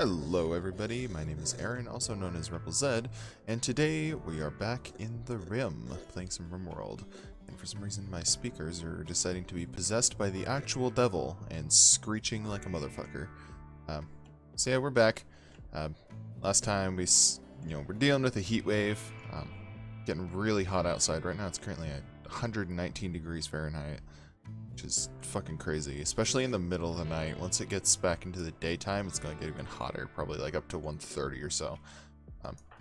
Hello everybody, my name is Aaron, also known as Rebel Z, and today we are back in the Rim, playing some Rimworld. And for some reason my speakers are deciding to be possessed by the actual devil and screeching like a motherfucker. So yeah, we're back. Last time we're dealing with a heat wave, getting really hot outside. Right now it's currently at 119 degrees Fahrenheit. Which is fucking crazy, especially in the middle of the night. Once it gets back into the daytime, it's going to get even hotter, probably like up to 130 or so.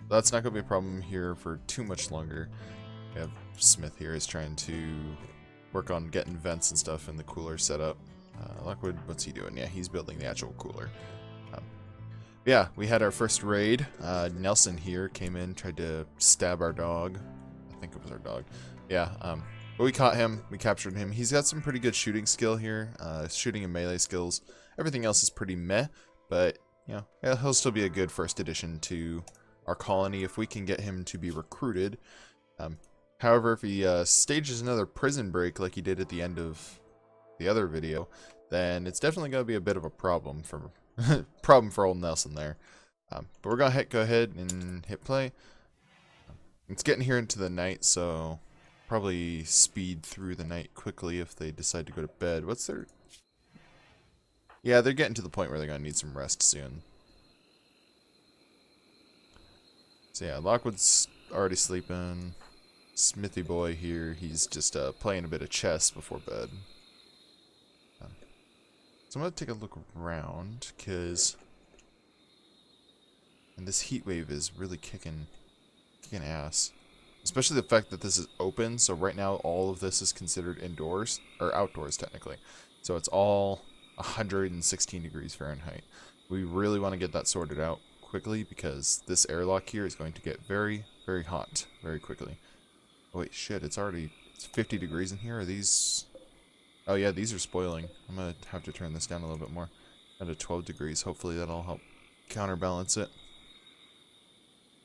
That's not going to be a problem here for too much longer. We have Smith here is trying to work on getting vents and stuff in the cooler setup. Lockwood, what's he doing? Yeah, he's building the actual cooler. Yeah, we had our first raid. Nelson here came in, tried to stab our dog. I think it was our dog. Yeah, but we caught him, we captured him. He's got some pretty good shooting skill here, shooting and melee skills. Everything else is pretty meh, but, you know, yeah, he'll still be a good first addition to our colony if we can get him to be recruited. However, if he stages another prison break like he did at the end of the other video, then it's definitely going to be a bit of a problem for old Nelson there. But we're going to go ahead and hit play. It's getting here into the night, so probably speed through the night quickly if they decide to go to bed. What's their... Yeah, they're getting to the point where they're going to need some rest soon. So yeah, Lockwood's already sleeping. Smithy boy here, he's just playing a bit of chess before bed. So I'm going to take a look around, because... And this heat wave is really kicking ass. Especially the fact that this is open, so right now all of this is considered indoors, or outdoors technically. So it's all 116 degrees Fahrenheit. We really want to get that sorted out quickly because this airlock here is going to get very, very hot very quickly. Oh wait, shit, it's 50 degrees in here. Are these... Oh yeah, these are spoiling. I'm going to have to turn this down a little bit more. Down to 12 degrees. Hopefully that'll help counterbalance it.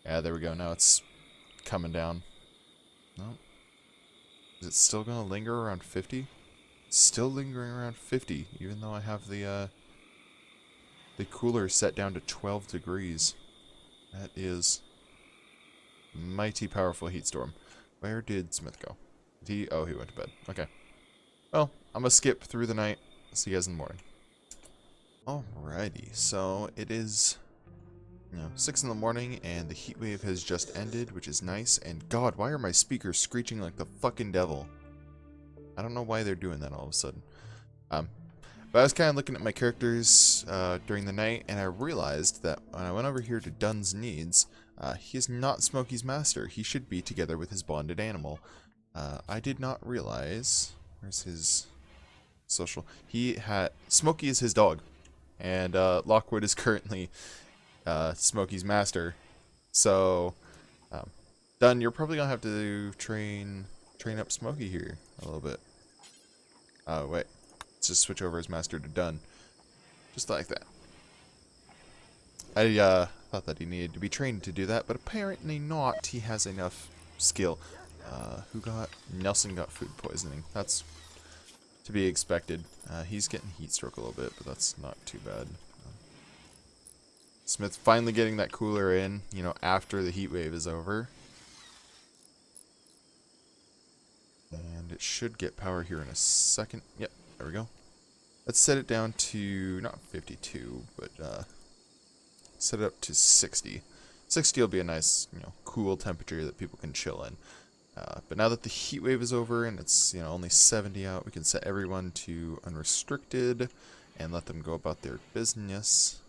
Yeah, there we go. Now it's coming down. No. Is it still going to linger around 50? It's still lingering around 50, even though I have the cooler set down to 12 degrees. That is mighty powerful heat storm. Where did Smith go? Oh, he went to bed. Okay. Well, I'm going to skip through the night. See you guys in the morning. Alrighty, so it is... 6 in the morning, and the heat wave has just ended, which is nice. And God, why are my speakers screeching like the fucking devil? I don't know why they're doing that all of a sudden. But I was kind of looking at my characters during the night, and I realized that when I went over here to Dunn's needs, he is not Smokey's master. He should be together with his bonded animal. I did not realize... Where's his social? Smokey is his dog, and Lockwood is currently... Smokey's master. So, Dunn, you're probably gonna have to train up Smokey here a little bit. Oh, wait. Let's just switch over his master to Dunn. Just like that. I thought that he needed to be trained to do that, but apparently not. He has enough skill. Nelson got food poisoning. That's to be expected. He's getting heat stroke a little bit, but that's not too bad. Smith finally getting that cooler in, after the heat wave is over. And it should get power here in a second. Yep, there we go. Let's set it down to, not 52, but set it up to 60. 60 will be a nice, cool temperature that people can chill in. But now that the heat wave is over and it's, only 70 out, we can set everyone to unrestricted and let them go about their business.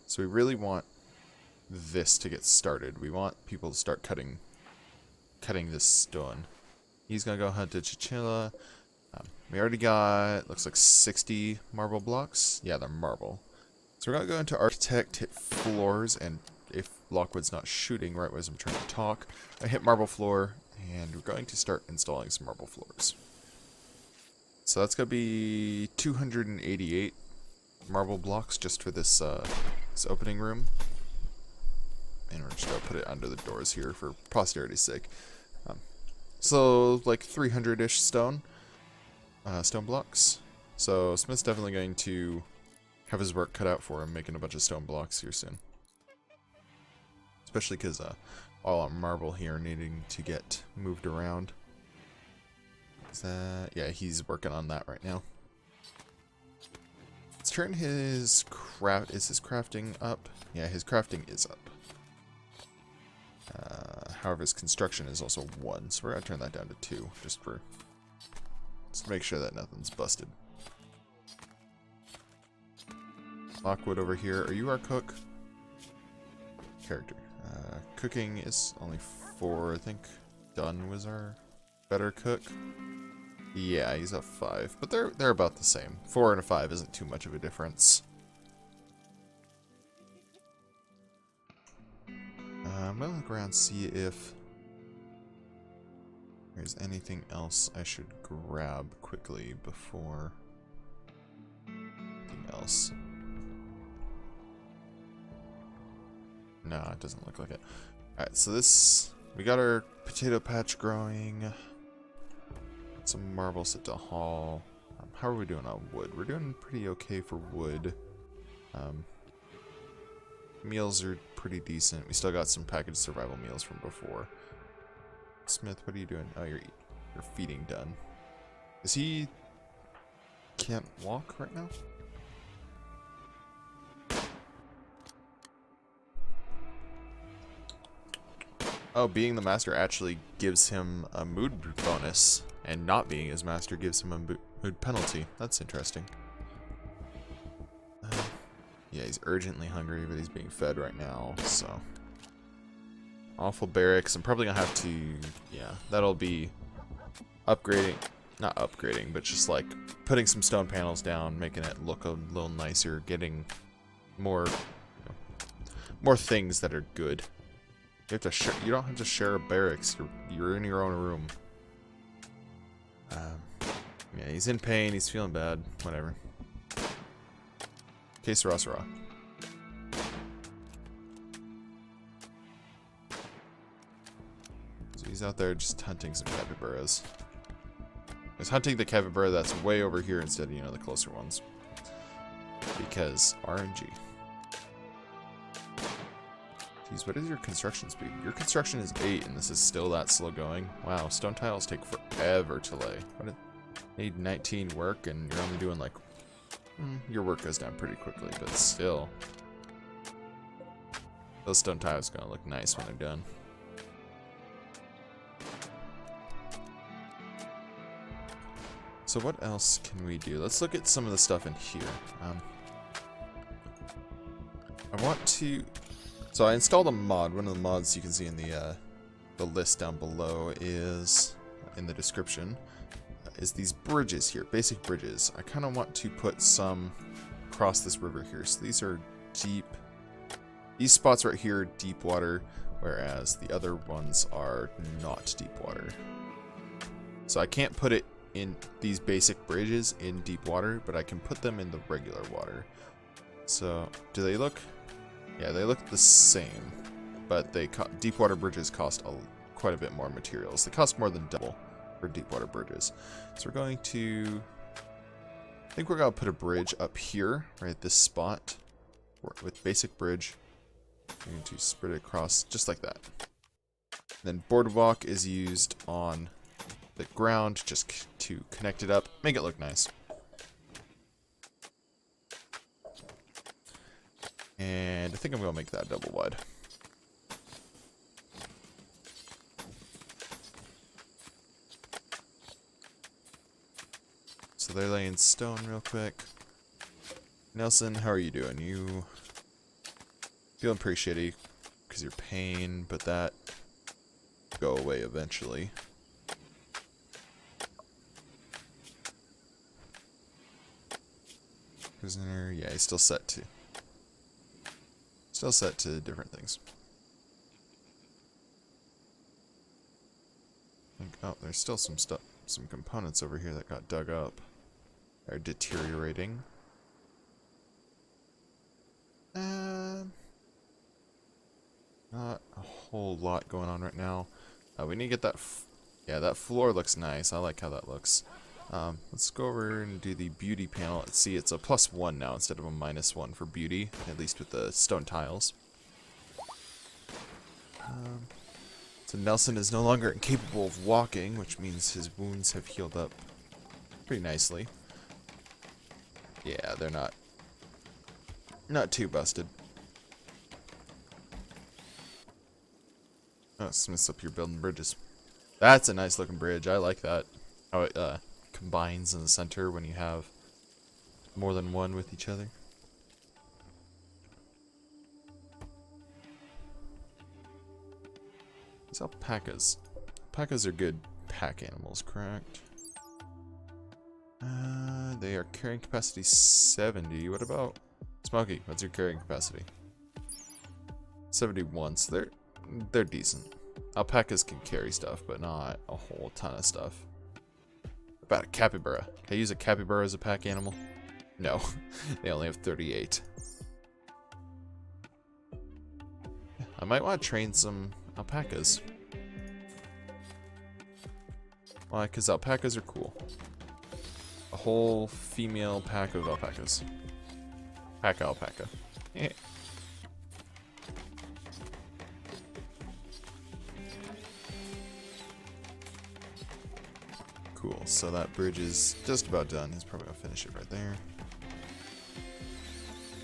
So we really want this to get started. We want people to start cutting this stone. He's gonna go hunt a chinchilla. We already got, looks like 60 marble blocks. Yeah, they're marble. So we're gonna go into architect, hit floors, and if Lockwood's not shooting right as I'm trying to talk, I hit marble floor, and we're going to start installing some marble floors. So that's gonna be 288 marble blocks just for this opening room, and we're just gonna put it under the doors here for posterity's sake. So like 300-ish stone blocks. So Smith's definitely going to have his work cut out for him making a bunch of stone blocks here soon. Especially because all our marble here needing to get moved around. Is that... yeah, he's working on that right now. Let's turn his craft... is his crafting up? Yeah, his crafting is up. However, his construction is also 1, so we're going to turn that down to 2, just to make sure that nothing's busted. Lockwood over here. Are you our cook? Character. Cooking is only 4, I think. Dunn was our better cook. Yeah, he's a 5, but they're about the same. 4 and a 5 isn't too much of a difference. I'm gonna look around, see if there's anything else I should grab quickly before anything else. No, it doesn't look like it. Alright, so this... we got our potato patch growing. Some marble set to haul. How are we doing on wood? We're doing pretty okay for wood. Meals are pretty decent. We still got some packaged survival meals from before. Smith, what are you doing? Oh, you're feeding done. Is he... can't walk right now? Oh, being the master actually gives him a mood bonus, and not being his master gives him a mood penalty. That's interesting. Yeah, he's urgently hungry, but he's being fed right now, so... awful barracks. I'm probably gonna have to... yeah, that'll be upgrading... not upgrading, but just like putting some stone panels down, making it look a little nicer, getting more... more things that are good. You have to you don't have to share a barracks. You're in your own room. Yeah, he's in pain. He's feeling bad. Whatever. Que sera, sera. So he's out there just hunting some capybaras. He's hunting the capybara that's way over here instead of, you know, the closer ones. Because RNG. Jeez, what is your construction speed? Your construction is 8 and this is still that slow going. Wow, stone tiles take forever to lay. What need 19 work and you're only doing like... your work goes down pretty quickly, but still. Those stone tiles are gonna look nice when they're done. So what else can we do? Let's look at some of the stuff in here. I want to... so I installed a mod. One of the mods you can see in the list down below is, in the description, is these bridges here, basic bridges. I kind of want to put some across this river here. So these are deep, these spots right here are deep water, whereas the other ones are not deep water. So I can't put it in these basic bridges in deep water, but I can put them in the regular water. So do they look... yeah, they look the same, but they deep water bridges cost quite a bit more materials. They cost more than double for deep water bridges. So we're going to... I think we're going to put a bridge up here, right at this spot, with basic bridge. We're going to spread it across just like that. Then boardwalk is used on the ground just to connect it up, make it look nice. And I think I'm going to make that double wide. So they're laying stone real quick. Nelson, how are you doing? You feeling pretty shitty because you're pain, but that go away eventually. Prisoner, yeah, he's still set to different things. Oh, there's still some stuff, some components over here that got dug up. They're deteriorating. Not a whole lot going on right now. We need to get that... yeah, that floor looks nice. I like how that looks. Let's go over and do the beauty panel. Let's see, it's a +1 now instead of a -1 for beauty, at least with the stone tiles. So Nelson is no longer incapable of walking, which means his wounds have healed up pretty nicely. Yeah, they're not too busted. Oh, Smith's up here building bridges. That's a nice looking bridge. I like that. How it combines in the center when you have more than one with each other. These alpacas. Alpacas are good pack animals, correct? They are carrying capacity 70. What about Smokey? What's your carrying capacity? 71. So they're decent. Alpacas can carry stuff, but not a whole ton of stuff. What about a capybara? Can I use a capybara as a pack animal? No, they only have 38. I might want to train some alpacas. Why? Because alpacas are cool. A whole female pack of alpacas. Pack alpaca. Eh. Cool, so that bridge is just about done. He's probably gonna finish it right there.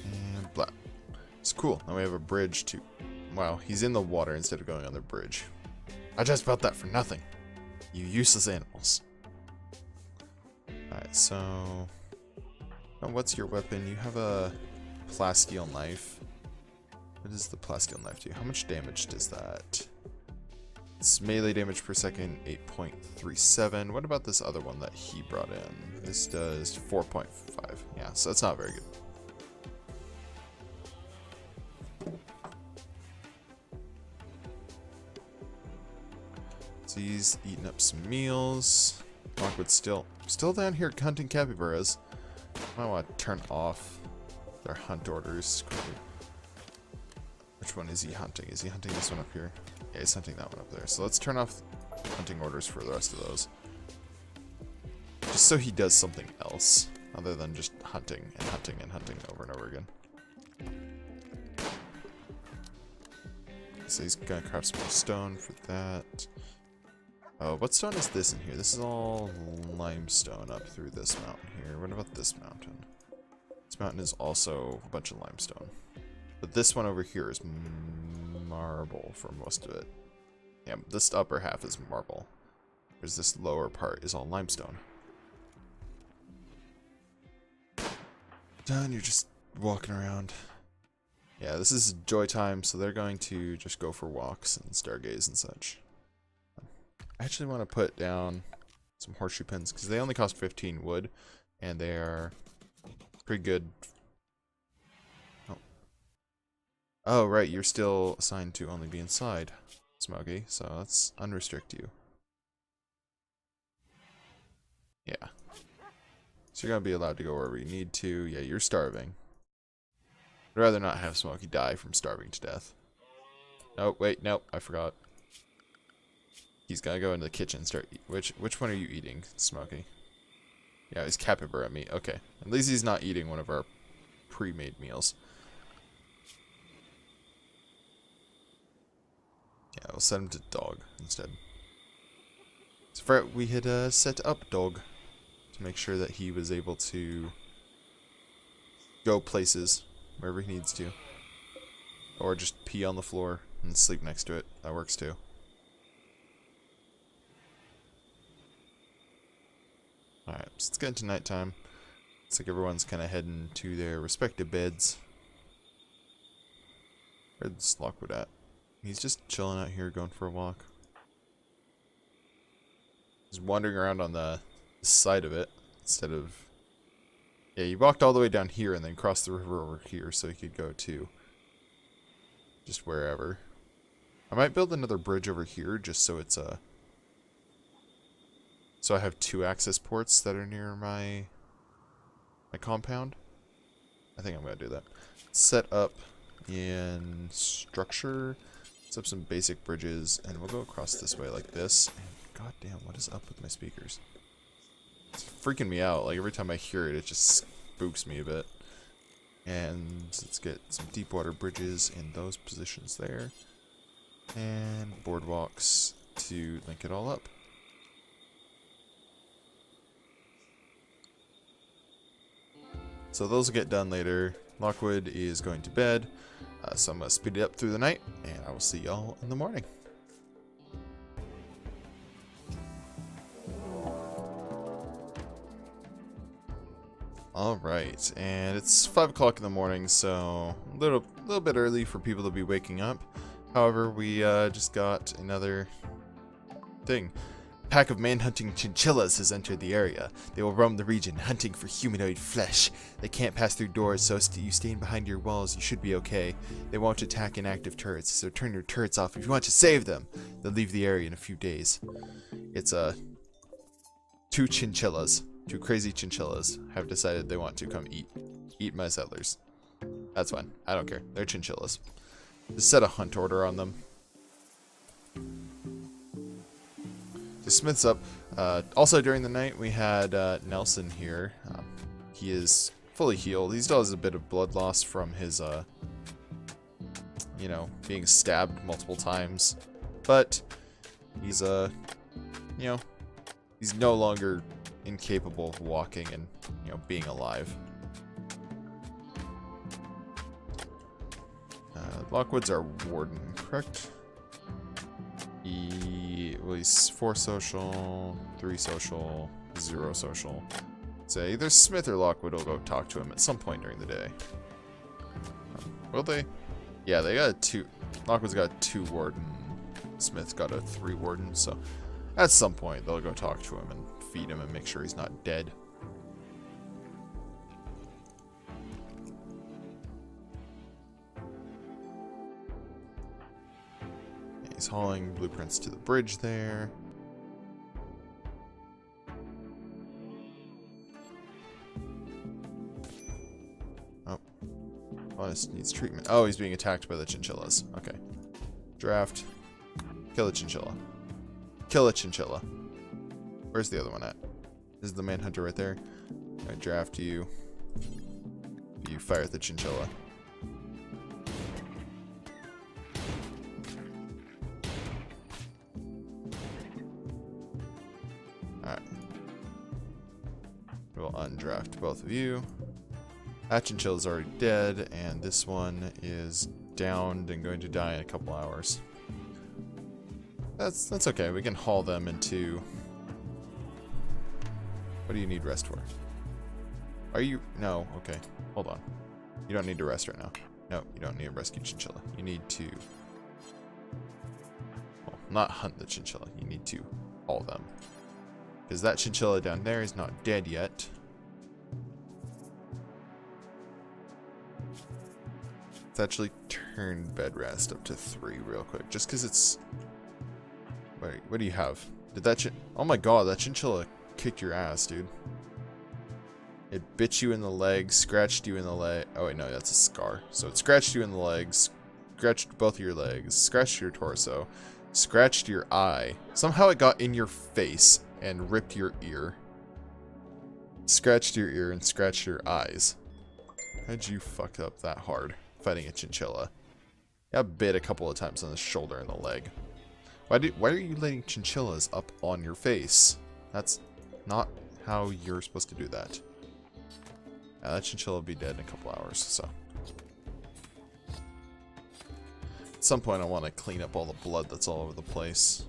And blah. It's cool. Now we have a bridge to... Wow, he's in the water instead of going on the bridge. I just built that for nothing. You useless animals. Alright, so... Oh, what's your weapon? You have a plasteel knife. What does the plasteel knife do? How much damage does that? It's melee damage per second, 8.37. What about this other one that he brought in? This does 4.5. Yeah, so that's not very good. So he's eating up some meals. Lockwood's still down here hunting capybaras. I might want to turn off their hunt orders quickly. Which one is he hunting? Is he hunting this one up here? Yeah, he's hunting that one up there. So let's turn off hunting orders for the rest of those. Just so he does something else other than just hunting and hunting and hunting over and over again. So he's gonna craft some more stone for that. Oh, what stone is this in here? This is all limestone up through this mountain here. What about this mountain? This mountain is also a bunch of limestone. But this one over here is marble for most of it. Yeah, this upper half is marble. Whereas this lower part is all limestone. Done, you're just walking around. Yeah, this is joy time, so they're going to just go for walks and stargaze and such. I actually want to put down some horseshoe pins because they only cost 15 wood and they are pretty good. Oh, right, you're still assigned to only be inside, Smokey, so let's unrestrict you. Yeah. So you're going to be allowed to go wherever you need to. Yeah, you're starving. I'd rather not have Smokey die from starving to death. Oh, wait, nope, I forgot. He's got to go into the kitchen and start which one are you eating, Smokey? Yeah, he's capybara meat. Okay. At least he's not eating one of our pre-made meals. Yeah, we'll set him to dog instead. So we had set up dog to make sure that he was able to go places wherever he needs to. Or just pee on the floor and sleep next to it. That works too. Alright, so it's getting to nighttime. Looks like everyone's kind of heading to their respective beds. Where's Lockwood at? He's just chilling out here, going for a walk. He's wandering around on the side of it, instead of... Yeah, he walked all the way down here and then crossed the river over here so he could go to just wherever. I might build another bridge over here just so it's a... So I have 2 access ports that are near my compound. I think I'm going to do that. Set up in structure. Set up some basic bridges. And we'll go across this way like this. And goddamn, what is up with my speakers? It's freaking me out. Like every time I hear it, it just spooks me a bit. And let's get some deep water bridges in those positions there. And boardwalks to link it all up. So those will get done later. Lockwood is going to bed. So I'm going to speed it up through the night. And I will see y'all in the morning. Alright, and it's 5 o'clock in the morning, so a little bit early for people to be waking up. However, we just got another thing. A pack of man-hunting chinchillas has entered the area. They will roam the region, hunting for humanoid flesh. They can't pass through doors, so you staying behind your walls, you should be okay. They won't attack inactive turrets, so turn your turrets off if you want to save them. They'll leave the area in a few days. It's 2 chinchillas. 2 crazy chinchillas have decided they want to come eat my settlers. That's fine. I don't care. They're chinchillas. Just set a hunt order on them. So Smith's up. Also during the night we had Nelson here. He is fully healed. He still has a bit of blood loss from his you know, being stabbed multiple times. But he's you know, he's no longer incapable of walking and, you know, being alive. Lockwood's our warden, correct? Well, he's 4 social, 3 social, 0 social. So either Smith or Lockwood will go talk to him at some point during the day. Will they? Yeah, they got 2. Lockwood's got 2 warden. Smith's got a 3 warden, so at some point they'll go talk to him and feed him and make sure he's not dead. He's hauling blueprints to the bridge there. Oh. Honest needs treatment. Oh, he's being attacked by the chinchillas. Okay. Draft. Kill a chinchilla. Kill a chinchilla. Where's the other one at? This is the manhunter right there. I draft you. You fire at the chinchilla. Alright. We'll undraft both of you. That chinchilla's already dead, and this one is downed and going to die in a couple hours. That's okay. We can haul them into... What do you need rest for? Are you... No, okay. Hold on. You don't need to rest right now. No, you don't need a rescue chinchilla. You need to... Well, not hunt the chinchilla. You need to haul them. Because that chinchilla down there is not dead yet. Let's actually turn bed rest up to 3 real quick. Just because it's... Wait, what do you have? Did that Oh my god, that chinchilla kicked your ass, dude. It bit you in the leg, scratched you in the leg. Oh wait, no, that's a scar. So it scratched you in the legs, scratched both of your legs, scratched your torso, scratched your eye. Somehow it got in your face and ripped your ear. Scratched your ear and scratched your eyes. How'd you fuck up that hard fighting a chinchilla? I got bit a couple of times on the shoulder and the leg. Why are you letting chinchillas up on your face? That's not how you're supposed to do that. Yeah, that chinchilla will be dead in a couple hours, so. At some point I want to clean up all the blood that's all over the place.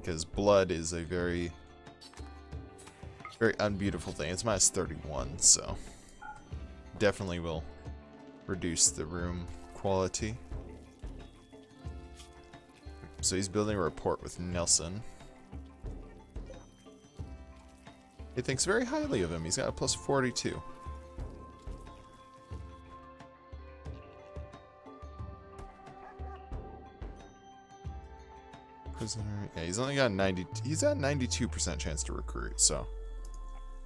Because blood is a very unbeautiful thing. It's minus 31, so definitely will reduce the room quality. So he's building a report with Nelson. He thinks very highly of him. He's got a plus 42. Prisoner. Yeah, he's only got 90. He's at 92% chance to recruit, so.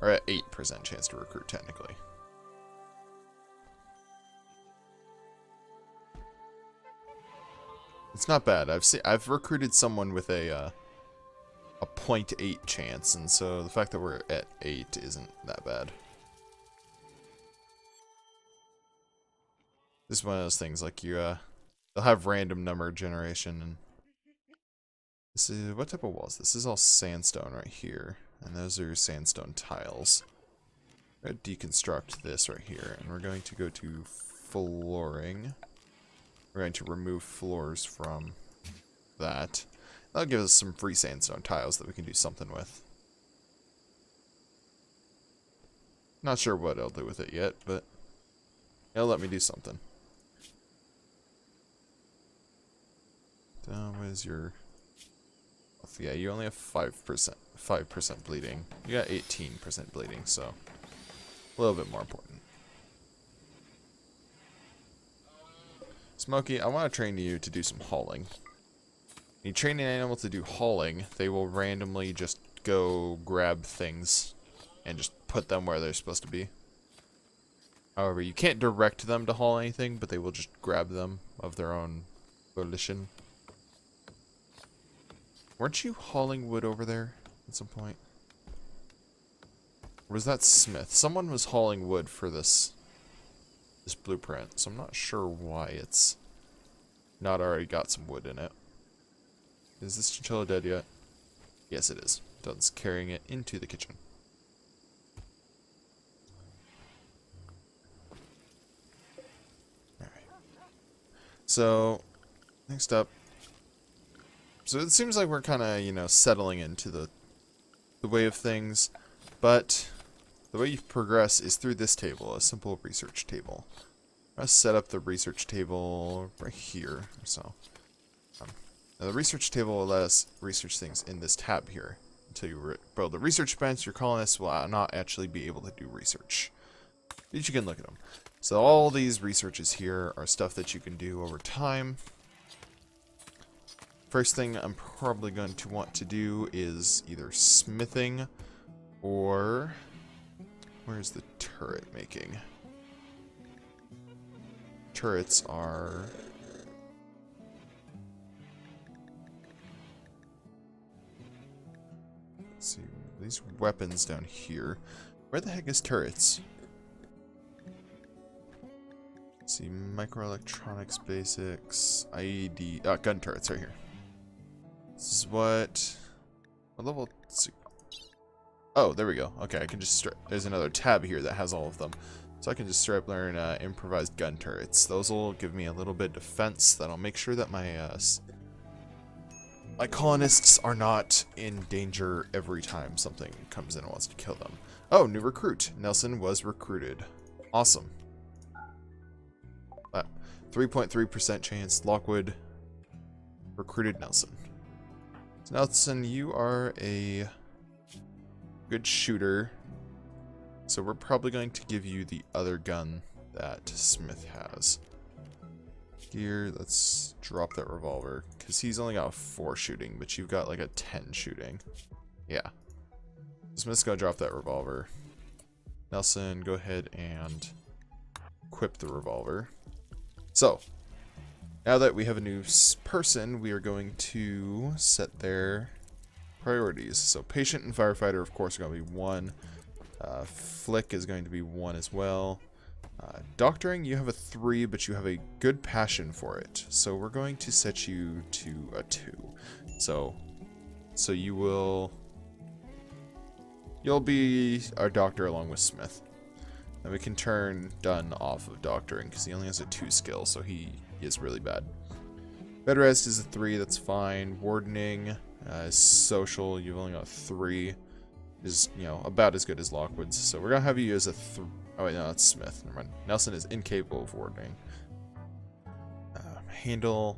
Or at 8% chance to recruit, technically. It's not bad. I've recruited someone with a 0.8 chance, and so the fact that we're at 8 isn't that bad. This is one of those things, like they'll have random number generation, and this is, what type of walls? This is all sandstone right here, and those are sandstone tiles. We're going to deconstruct this right here, and we're going to go to flooring. We're going to remove floors from that. That'll give us some free sandstone tiles that we can do something with. Not sure what I'll do with it yet, but it'll let me do something. What is your... Yeah, you only have 5% bleeding. You got 18% bleeding, so a little bit more important. Smokey, I want to train you to do some hauling. When you train an animal to do hauling, they will randomly just go grab things and just put them where they're supposed to be. However, you can't direct them to haul anything, but they will just grab them of their own volition. Weren't you hauling wood over there at some point? Or was that Smith? Someone was hauling wood for this blueprint, so I'm not sure why it's not already got some wood in it. Is this chinchilla dead yet? Yes, it is. Dunn's carrying it into the kitchen. Alright. So, next up. So it seems like we're kind of, you know, settling into the way of things, but the way you progress is through this table, a simple research table. I'll set up the research table right here. So, now the research table will let us research things in this tab here. Until you build the research bench, your colonists will not actually be able to do research. But you can look at them. So all these researches here are stuff that you can do over time. First thing I'm probably going to want to do is either smithing or... Where's the turret making? Turrets are... Let's see, these weapons down here. Where the heck is turrets? Let's see, microelectronics basics, IED, gun turrets right here. This is what level? Oh, there we go. Okay, I can just there's another tab here that has all of them. So I can just straight up learn improvised gun turrets. Those will give me a little bit of defense that'll make sure that my colonists are not in danger every time something comes in and wants to kill them. Oh, new recruit. Nelson was recruited. Awesome. 3.3% chance. Lockwood recruited Nelson. So Nelson, you are a good shooter. So we're probably going to give you the other gun that Smith has. Here, let's drop that revolver. Because he's only got a 4 shooting, but you've got like a 10 shooting. Yeah. Smith's gonna drop that revolver. Nelson, go ahead and equip the revolver. So, now that we have a new person, we are going to set their priorities. So patient and firefighter, of course, are going to be 1. Flick is going to be 1 as well. Doctoring, you have a 3, but you have a good passion for it. So we're going to set you to a 2. So you'll be our doctor along with Smith. And we can turn Dunn off of doctoring because he only has a 2 skill, so he is really bad. Bed rest is a 3, that's fine. Wardening is social, you've only got 3. Is, you know, about as good as Lockwood's. So we're gonna have you as a oh wait, no, that's Smith. Never mind. Nelson is incapable of wardening. Handle.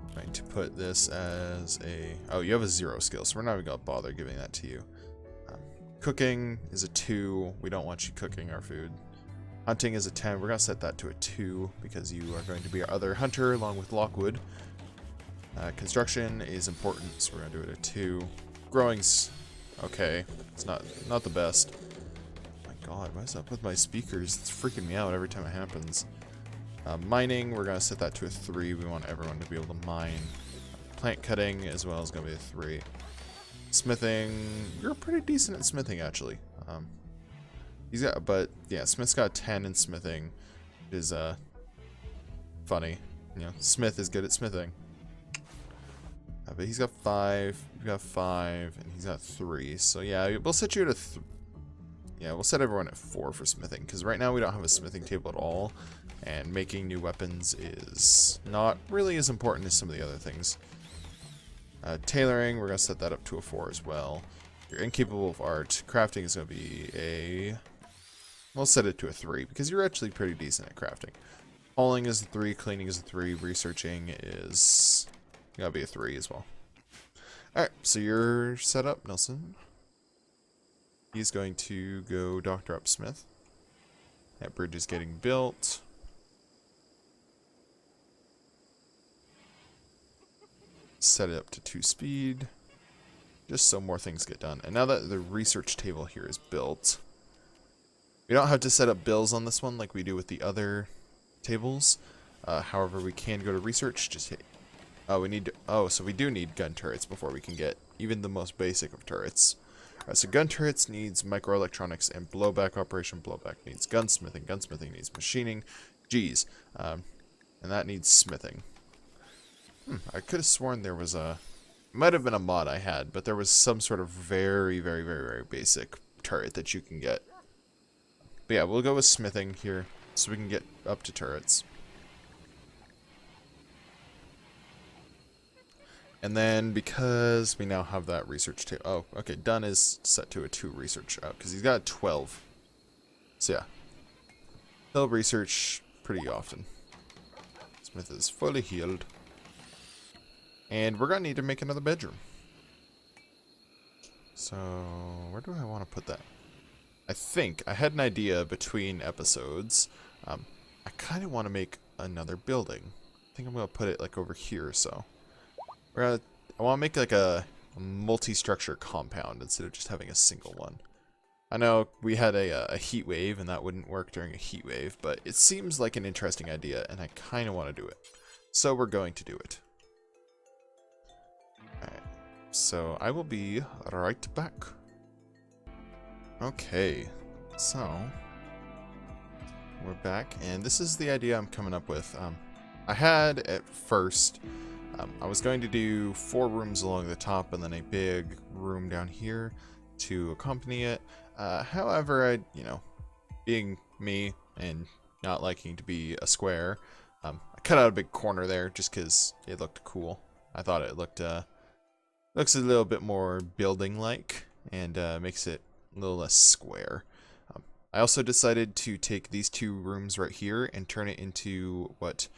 I'm going to put this as a... Oh, you have a 0 skill, so we're not even gonna bother giving that to you. Cooking is a 2. We don't want you cooking our food. Hunting is a 10. We're gonna set that to a 2 because you are going to be our other hunter along with Lockwood. Construction is important, so we're gonna do it a 2. Growing's okay. It's not the best. Oh my god, what's up with my speakers? It's freaking me out every time it happens. Mining, we're going to set that to a 3. We want everyone to be able to mine. Plant cutting as well is going to be a 3. Smithing, you're pretty decent at smithing actually. He's got, but yeah, Smith's got 10 in smithing. Is funny, you know. Smith is good at smithing. But he's got 5. You've got 5, and he's got 3. So yeah, we'll set you at a. Yeah, we'll set everyone at 4 for smithing because right now we don't have a smithing table at all, and making new weapons is not really as important as some of the other things. Tailoring, we're gonna set that up to a 4 as well. You're incapable of art. Crafting is gonna be a. We'll set it to a 3 because you're actually pretty decent at crafting. Hauling is a 3, cleaning is a 3, researching is gotta be a 3 as well. Alright, so you're set up, Nelson. He's going to go doctor up Smith. That bridge is getting built. Set it up to 2 speed. Just so more things get done. And now that the research table here is built, we don't have to set up bills on this one like we do with the other tables. However, we can go to research. Just hit. We need to, so we do need gun turrets before we can get even the most basic of turrets. So gun turrets needs microelectronics and blowback operation. Blowback needs gunsmithing. Gunsmithing needs machining. Geez. And that needs smithing. I could have sworn there was a. Might have been a mod I had, but there was some sort of very, very, very, very basic turret that you can get. But yeah, we'll go with smithing here so we can get up to turrets. And then because we now have that research table. Oh, okay, done is set to a 2 research out because he's got a 12. So yeah, he'll research pretty often. Smith is fully healed. And we're going to need to make another bedroom. So, where do I want to put that? I think I had an idea between episodes. I kind of want to make another building. I think I'm going to put it like over here or so. I want to make like a multi-structure compound instead of just having a single one. I know we had a heat wave and that wouldn't work during a heat wave, but it seems like an interesting idea and I kind of want to do it. So we're going to do it. Alright, so I will be right back. Okay, so we're back, and this is the idea I'm coming up with. I had at first, I was going to do 4 rooms along the top and then a big room down here to accompany it. However, being me and not liking to be a square, I cut out a big corner there just because it looked cool. I thought it looked looks a little bit more building-like and makes it a little less square. I also decided to take these 2 rooms right here and turn it into what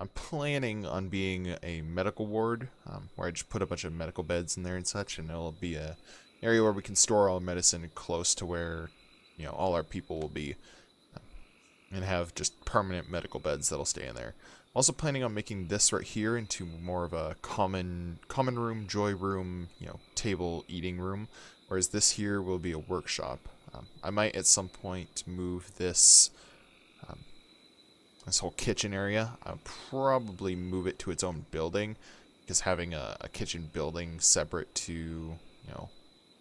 I'm planning on being a medical ward, where I just put a bunch of medical beds in there and such, and it'll be a area where we can store all medicine close to where all our people will be, and have just permanent medical beds that'll stay in there. Also planning on making this right here into more of a common room, joy room, table eating room, whereas this here will be a workshop. I might at some point move this this whole kitchen area. I'll probably move it to its own building, because having a kitchen building separate to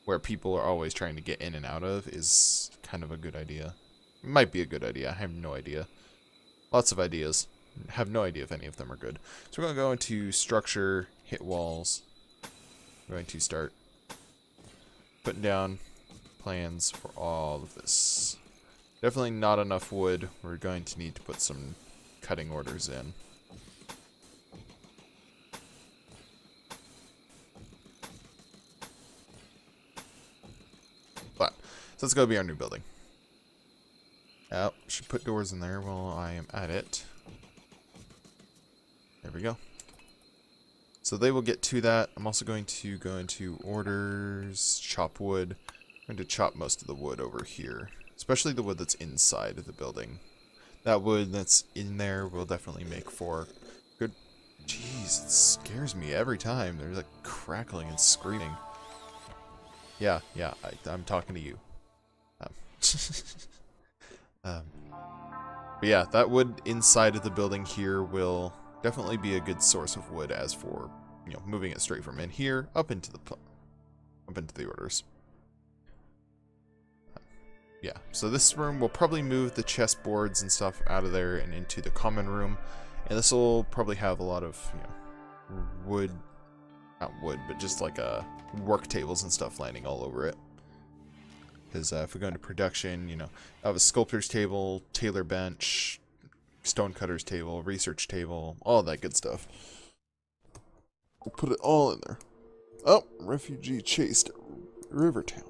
where people are always trying to get in and out of is kind of a good idea. It might be a good idea. I have no idea. Lots of ideas. Have no idea if any of them are good. So we're going to go into structure, hit walls. We're going to start putting down plans for all of this. Definitely not enough wood. We're going to need to put some cutting orders in. But, so let's go be our new building. Oh, should put doors in there while I am at it. There we go. So they will get to that. I'm also going to go into orders, chop wood. I'm going to chop most of the wood over here, especially the wood that's inside of the building. That wood that's in there will definitely make for good. Jeez, it scares me every time. There's like crackling and screaming. Yeah, I'm talking to you. But yeah, that wood inside of the building here will definitely be a good source of wood as for, you know, moving it straight from in here up into the orders. Yeah, so this room will probably move the chessboards and stuff out of there and into the common room. And this will probably have a lot of, you know, wood, not wood, but just like work tables and stuff landing all over it. Because if we go into production, you know, I have a sculptor's table, tailor bench, stonecutter's table, research table, all that good stuff. We'll put it all in there. Oh, refugee chased Rivertown.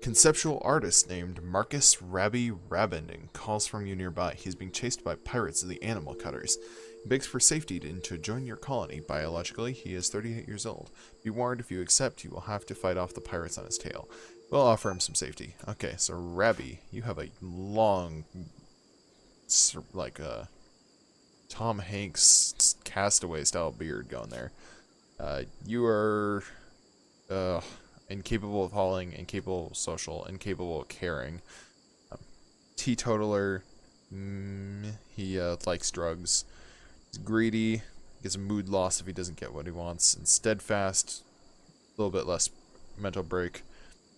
Conceptual artist named Marcus Rabbi Rabending calls from you nearby. He's being chased by pirates of the Animal Cutters. He begs for safety to join your colony. Biologically, he is 38 years old. Be warned, if you accept, you will have to fight off the pirates on his tail. We'll offer him some safety. Okay, so Rabbi, you have a long, like Tom Hanks Castaway style beard going there. You are incapable of hauling, incapable of social, incapable of caring. Teetotaler. He likes drugs. He's greedy. Gets a mood loss if he doesn't get what he wants. And steadfast. A little bit less mental break.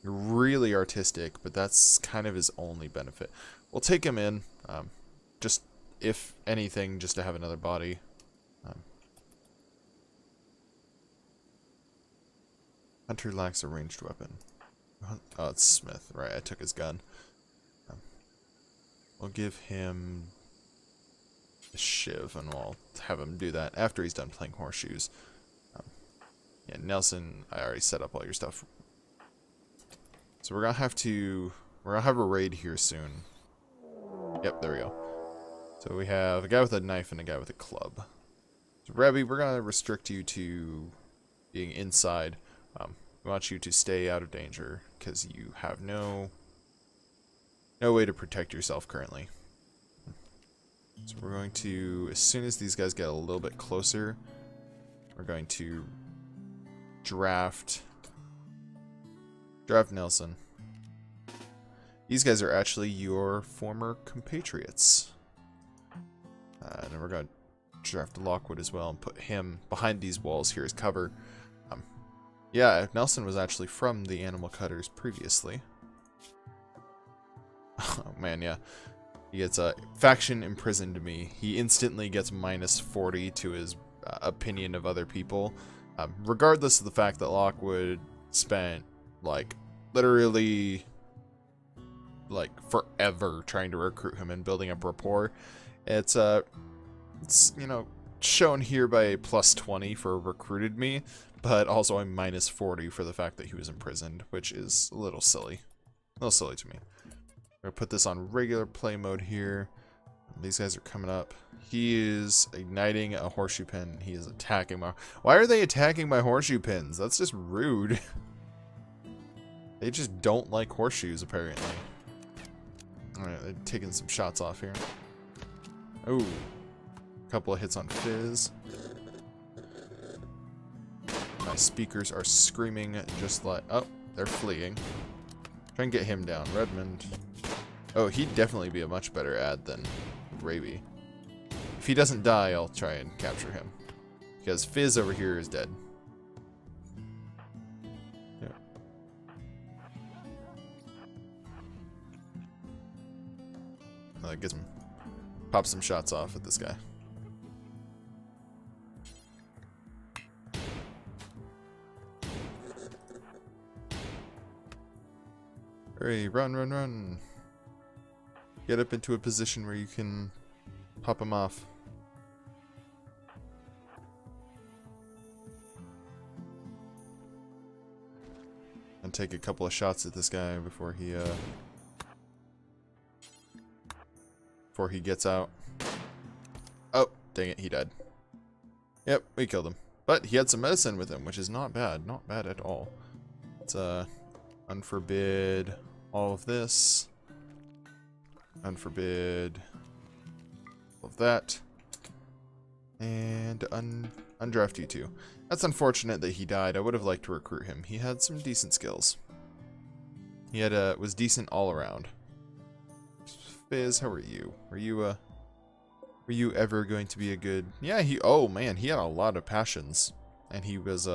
Really artistic, but that's kind of his only benefit. We'll take him in. Just, if anything, just to have another body. Hunter lacks a ranged weapon. Oh, it's Smith. Right, I took his gun. We'll give him a shiv, and we'll have him do that after he's done playing horseshoes. Yeah, Nelson, I already set up all your stuff. So we're gonna have a raid here soon. Yep, there we go. So we have a guy with a knife and a guy with a club. So Rabbi, we're gonna restrict you to being inside. We want you to stay out of danger because you have no way to protect yourself currently. So we're going to, as soon as these guys get a little bit closer, we're going to draft Nelson. These guys are actually your former compatriots. And then we're going to draft Lockwood as well and put him behind these walls here as cover. Yeah, Nelson was actually from the Animal Cutters previously. Oh man, yeah. He gets a faction imprisoned me. He instantly gets minus 40 to his opinion of other people. Regardless of the fact that Lockwood spent, like, literally, like, forever trying to recruit him and building up rapport. It's you know, shown here by a plus 20 for recruited me. But also I'm minus 40 for the fact that he was imprisoned, which is a little silly. A little silly to me. I'm going to put this on regular play mode here. These guys are coming up. He is igniting a horseshoe pin. He is attacking my... Why are they attacking my horseshoe pins? That's just rude. They just don't like horseshoes, apparently. Alright, they're taking some shots off here. Oh. A couple of hits on Fizz. My speakers are screaming just like... Oh, they're fleeing. Try and get him down. Redmond. Oh, he'd definitely be a much better ad than Raby. If he doesn't die, I'll try and capture him. Because Fizz over here is dead. Yeah. Get some... Pop some shots off at this guy. Hurry, run, run, run. Get up into a position where you can pop him off. And take a couple of shots at this guy before he gets out. Oh, dang it, he died. Yep, we killed him. But he had some medicine with him, which is not bad. Not bad at all. Let's unforbid all of this. Unforbid all of that. And undraft you two. That's unfortunate that he died. I would have liked to recruit him. He had some decent skills. He had was decent all around. Fizz, how are you? Were you ever going to be a good... Yeah, oh man, he had a lot of passions. And he was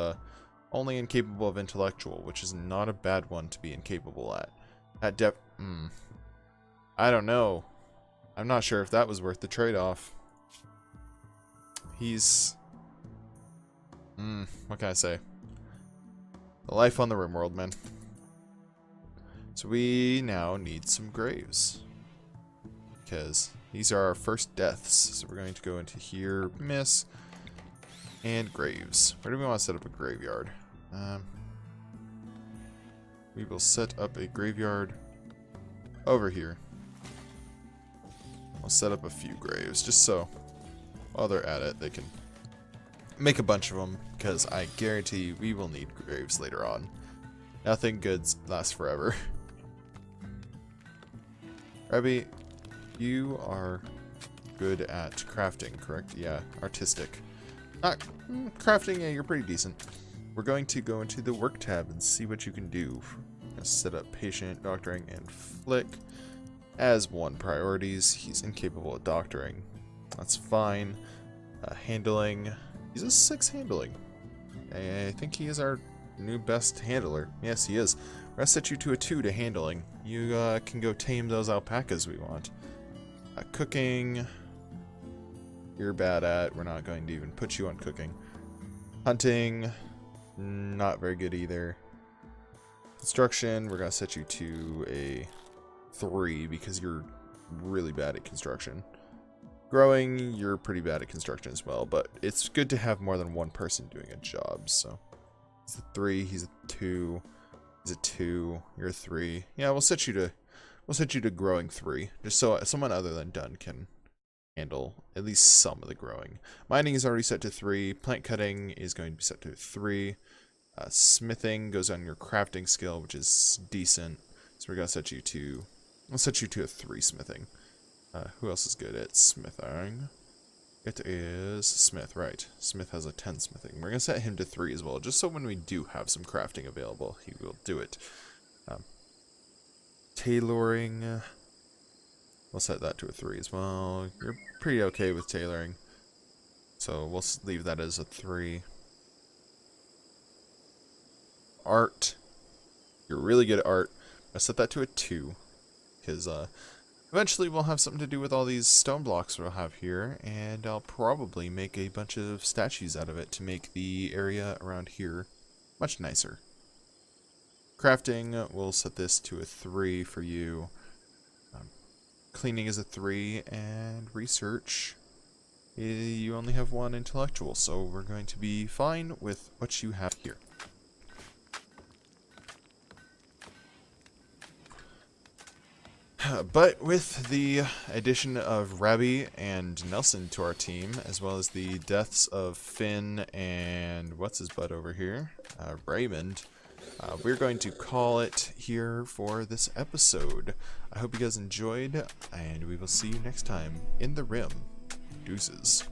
only incapable of intellectual, which is not a bad one to be incapable at. At depth... I don't know. I'm not sure if that was worth the trade-off. He's... what can I say? The life on the Rimworld, man. So we now need some graves. Because these are our first deaths. So we're going to go into here, miss, and graves. Where do we want to set up a graveyard? We will set up a graveyard over here. I'll set up a few graves, just so while they're at it, they can make a bunch of them, because I guarantee we will need graves later on. Nothing good lasts forever. Rebby, you are good at crafting, correct? Yeah, artistic. Not crafting, yeah, you're pretty decent. We're going to go into the work tab and see what you can do. Set up patient, doctoring, and flick as 1 priorities. He's incapable of doctoring. That's fine. Handling. He's a 6 handling. I think he is our new best handler. Yes, he is. We're going to set you to a 2 to handling. You can go tame those alpacas we want. Cooking. You're bad at. We're not going to even put you on cooking. Hunting. Not very good either. Construction. We're going to set you to a 3 because you're really bad at construction. Growing, you're pretty bad at construction as well, but it's good to have more than 1 person doing a job, so. He's a 3, he's a 2, he's a 2, you're a 3. Yeah, we'll set you to growing 3, just so someone other than Dunn can handle at least some of the growing. Mining is already set to 3, plant cutting is going to be set to 3, smithing goes on your crafting skill, which is decent, so we're going to set you to, I'll set you to a 3 smithing. Who else is good at smithing? It is Smith, right. Smith has a 10 smithing. We're going to set him to 3 as well, just so when we do have some crafting available, he will do it. Tailoring. We'll set that to a 3 as well. You're pretty okay with tailoring, so we'll leave that as a 3. Art. You're really good at art. I'll set that to a 2, because eventually we'll have something to do with all these stone blocks we'll have here, and I'll probably make a bunch of statues out of it to make the area around here much nicer. Crafting, we'll set this to a 3 for you. Cleaning is a 3, and research, you only have 1 intellectual, so we're going to be fine with what you have here. But with the addition of Rabbi and Nelson to our team, as well as the deaths of Finn and what's his butt over here, Raymond, we're going to call it here for this episode. I hope you guys enjoyed, and we will see you next time in the Rim. Deuces.